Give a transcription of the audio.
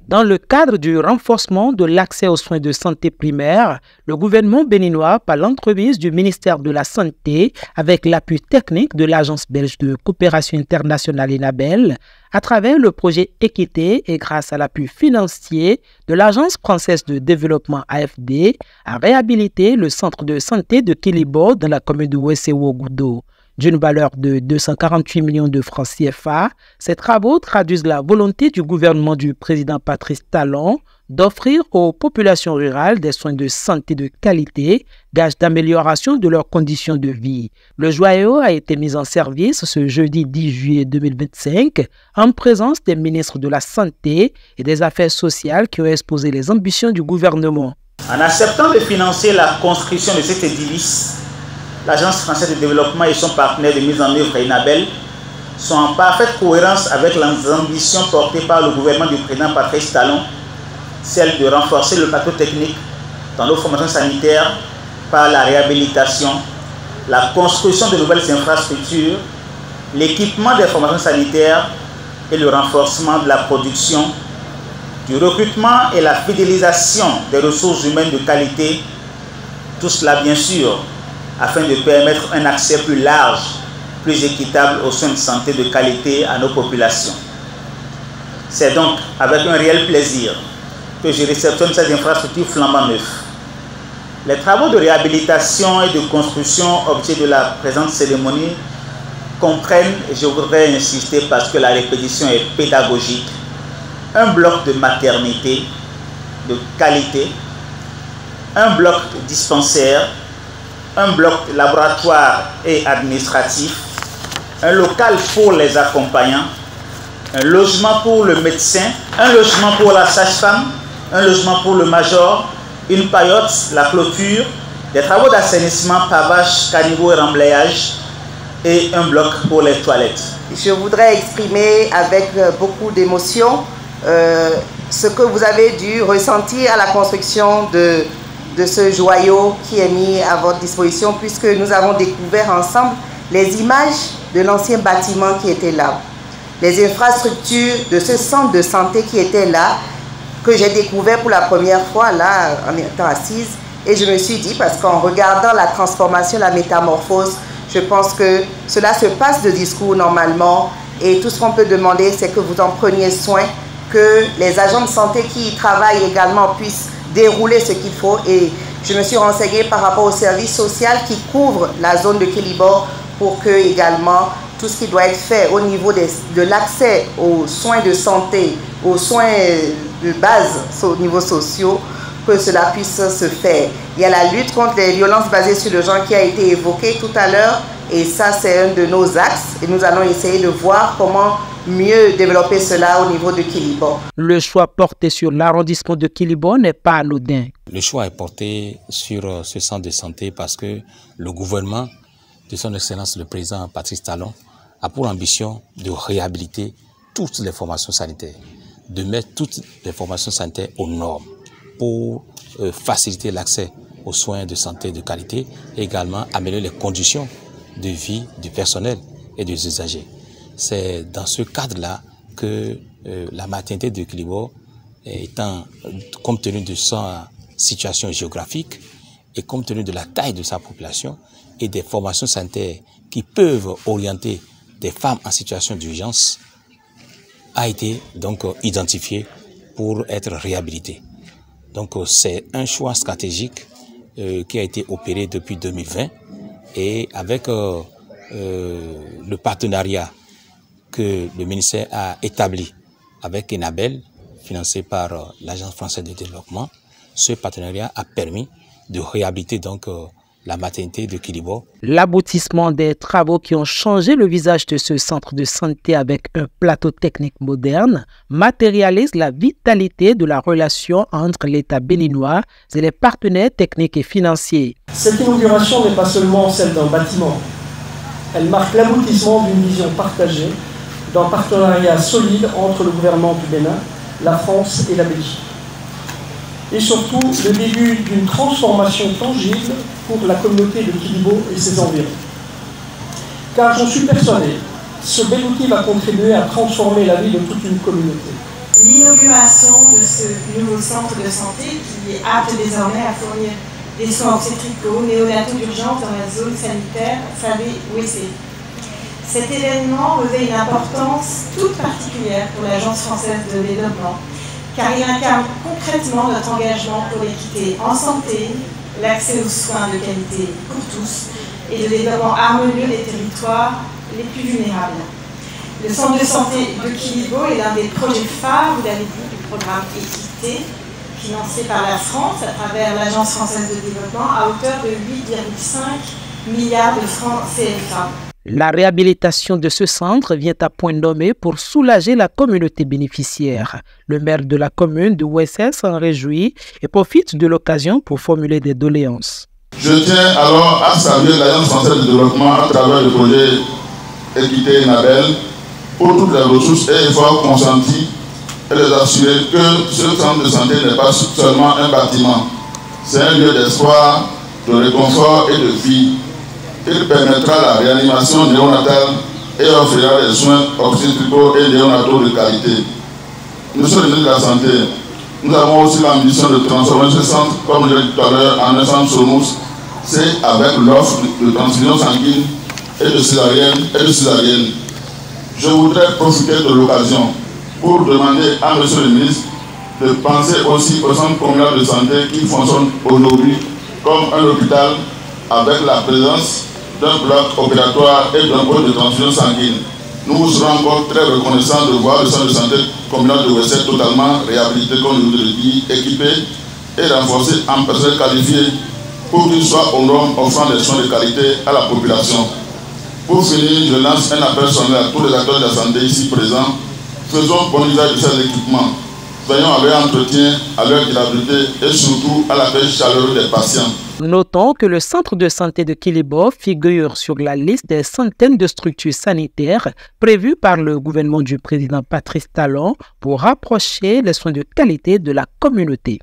Dans le cadre du renforcement de l'accès aux soins de santé primaires, le gouvernement béninois, par l'entremise du ministère de la Santé, avec l'appui technique de l'Agence belge de coopération internationale ENABEL, à travers le projet Équité et grâce à l'appui financier de l'Agence française de développement AFD, a réhabilité le centre de santé de Kilibo dans la commune de Wessewo-Goudo. D'une valeur de 248 millions de francs CFA, ces travaux traduisent la volonté du gouvernement du président Patrice Talon d'offrir aux populations rurales des soins de santé de qualité, gage d'amélioration de leurs conditions de vie. Le joyau a été mis en service ce jeudi 10 juillet 2025 en présence des ministres de la Santé et des Affaires sociales qui ont exposé les ambitions du gouvernement. En acceptant de financer la construction de cet édifice, l'Agence française de développement et son partenaire de mise en œuvre ENABEL sont en parfaite cohérence avec les ambitions portées par le gouvernement du président Patrice Talon, celle de renforcer le plateau technique dans nos formations sanitaires par la réhabilitation, la construction de nouvelles infrastructures, l'équipement des formations sanitaires et le renforcement de la production, du recrutement et la fidélisation des ressources humaines de qualité, tout cela bien sûr afin de permettre un accès plus large, plus équitable aux soins de santé de qualité à nos populations. C'est donc avec un réel plaisir que je réceptionne ces infrastructures flambant neuves. Les travaux de réhabilitation et de construction objet de la présente cérémonie comprennent, et je voudrais insister parce que la répétition est pédagogique, un bloc de maternité de qualité, un bloc dispensaire, un bloc laboratoire et administratif, un local pour les accompagnants, un logement pour le médecin, un logement pour la sage-femme, un logement pour le major, une paillote, la clôture, des travaux d'assainissement, pavage, caniveau et remblayage et un bloc pour les toilettes. Je voudrais exprimer avec beaucoup d'émotion ce que vous avez dû ressentir à la construction de ce joyau qui est mis à votre disposition, puisque nous avons découvert ensemble les images de l'ancien bâtiment qui était là, les infrastructures de ce centre de santé qui était là, que j'ai découvert pour la première fois là en étant assise, et je me suis dit, parce qu'en regardant la transformation, la métamorphose, je pense que cela se passe de discours normalement, et tout ce qu'on peut demander, c'est que vous en preniez soin, que les agents de santé qui y travaillent également puissent dérouler ce qu'il faut, et je me suis renseignée par rapport au service social qui couvre la zone de Kilibo pour que également tout ce qui doit être fait au niveau de l'accès aux soins de santé, aux soins de base au niveau social, que cela puisse se faire. Il y a la lutte contre les violences basées sur le genre qui a été évoquée tout à l'heure, et ça c'est un de nos axes, et nous allons essayer de voir comment mieux développer cela au niveau de Kilibo. Le choix porté sur l'arrondissement de Kilibo n'est pas anodin. Le choix est porté sur ce centre de santé parce que le gouvernement de son Excellence le président Patrice Talon a pour ambition de réhabiliter toutes les formations sanitaires, de mettre toutes les formations sanitaires aux normes pour faciliter l'accès aux soins de santé de qualité et également améliorer les conditions de vie du personnel et des usagers. C'est dans ce cadre-là que la maternité de Kilibo, étant, compte tenu de sa situation géographique et compte tenu de la taille de sa population et des formations sanitaires qui peuvent orienter des femmes en situation d'urgence, a été donc identifiée pour être réhabilitée. Donc c'est un choix stratégique qui a été opéré depuis 2020 et avec le partenariat que le ministère a établi avec ENABEL, financé par l'Agence française de développement. Ce partenariat a permis de réhabiliter donc la maternité de Kilibo. L'aboutissement des travaux qui ont changé le visage de ce centre de santé avec un plateau technique moderne matérialise la vitalité de la relation entre l'État béninois et les partenaires techniques et financiers. Cette inauguration n'est pas seulement celle d'un bâtiment. Elle marque l'aboutissement d'une vision partagée, d'un partenariat solide entre le gouvernement du Bénin, la France et la Belgique. Et surtout, le début d'une transformation tangible pour la communauté de Kilibo et ses environs. Car j'en suis persuadé, ce bel outil va contribuer à transformer la vie de toute une communauté. l'inauguration de ce nouveau centre de santé qui est apte désormais à fournir des soins obstétricaux, néonataux d'urgence dans la zone sanitaire SAD-WC. Cet événement revêt une importance toute particulière pour l'Agence française de développement, car il incarne concrètement notre engagement pour l'équité en santé, l'accès aux soins de qualité pour tous et le développement harmonieux des territoires les plus vulnérables. Le centre de santé de Kilibo est l'un des projets phares, vous l'avez dit, du programme Équité, financé par la France à travers l'Agence française de développement à hauteur de 8,5 milliards de francs CFA. La réhabilitation de ce centre vient à point nommé pour soulager la communauté bénéficiaire. Le maire de la commune de Ouessé s'en réjouit et profite de l'occasion pour formuler des doléances. Je tiens alors à saluer l'Agence française de développement à travers le projet Équité Nabel pour toutes les ressources et efforts consentis et les assurer que ce centre de santé n'est pas seulement un bâtiment. C'est un lieu d'espoir, de réconfort et de vie. Il permettra la réanimation néonatale et offrira des soins obstétricaux et néonataux de qualité. Monsieur le ministre de la Santé, nous avons aussi l'ambition de transformer ce centre, comme je l'ai dit tout à l'heure, en un centre SOMOUS. C'est avec l'offre de transfusion sanguine et de césarienne. Je voudrais profiter de l'occasion pour demander à monsieur le ministre de penser aussi au centre communal de santé qui fonctionne aujourd'hui comme un hôpital avec la présence d'un bloc opératoire et d'un pôle de transfusion sanguine. Nous vous serons encore très reconnaissants de voir le centre de santé communal de Ouessé totalement réhabilité, comme je vous l'ai dit, équipé et renforcé en personnel qualifié pour qu'il soit aux normes offrant des soins de qualité à la population. Pour finir, je lance un appel solennel à tous les acteurs de la santé ici présents. Faisons bon usage de ces équipements. Veillons à leur entretien, à leur durabilité et surtout à l'accueil chaleureux des patients. Notons que le centre de santé de Kilibo figure sur la liste des centaines de structures sanitaires prévues par le gouvernement du président Patrice Talon pour rapprocher les soins de qualité de la communauté.